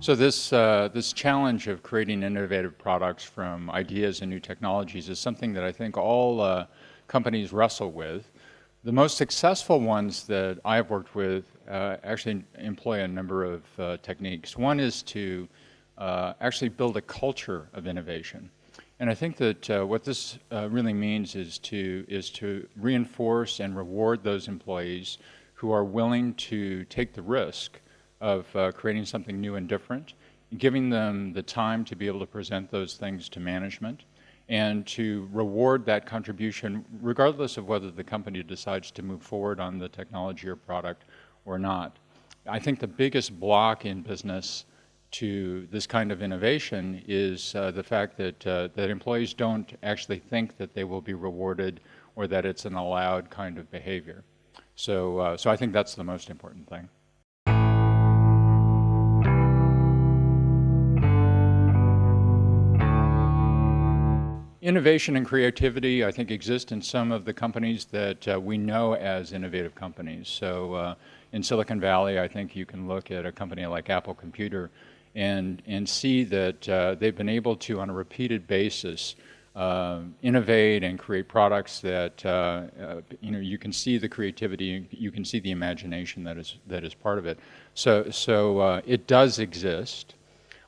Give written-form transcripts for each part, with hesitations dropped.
So this challenge of creating innovative products from ideas and new technologies is something that I think all companies wrestle with. The most successful ones that I've worked with actually employ a number of techniques. One is to actually build a culture of innovation. And I think that what this really means is to reinforce and reward those employees who are willing to take the risk of creating something new and different, giving them the time to be able to present those things to management, and to reward that contribution regardless of whether the company decides to move forward on the technology or product or not. I think the biggest block in business to this kind of innovation is the fact that that employees don't actually think that they will be rewarded or that it's an allowed kind of behavior. So I think that's the most important thing. Innovation and creativity, I think, exist in some of the companies that we know as innovative companies. So in Silicon Valley, I think you can look at a company like Apple Computer and see that they've been able to, on a repeated basis, innovate and create products that you can see the creativity, you can see the imagination that is part of it. So it does exist.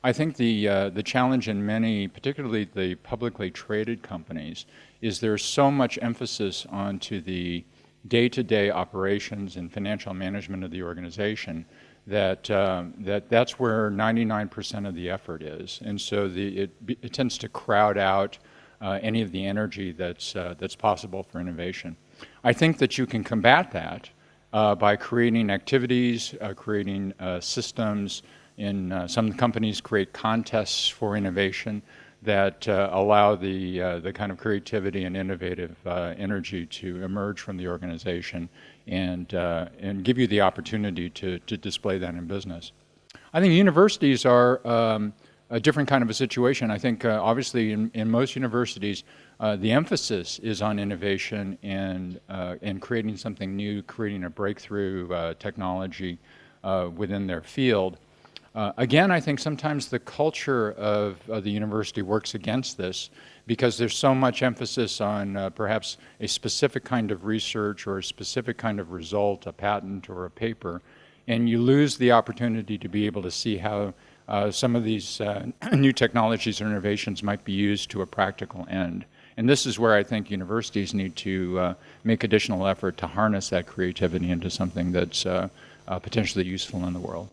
I think the challenge in many, particularly the publicly traded companies, is there's so much emphasis onto the day-to-day operations and financial management of the organization that that's where 99% of the effort is, and so it tends to crowd out any of the energy that's possible for innovation. I think that you can combat that by creating activities, creating systems. In some companies create contests for innovation that allow the kind of creativity and innovative energy to emerge from the organization and give you the opportunity to display that in business. I think universities are a different kind of a situation. I think obviously in most universities the emphasis is on innovation and creating something new, creating a breakthrough technology within their field. Again, I think sometimes the culture of the university works against this because there's so much emphasis on perhaps a specific kind of research or a specific kind of result, a patent or a paper, and you lose the opportunity to be able to see how some of these new technologies or innovations might be used to a practical end. And this is where I think universities need to make additional effort to harness that creativity into something that's potentially useful in the world.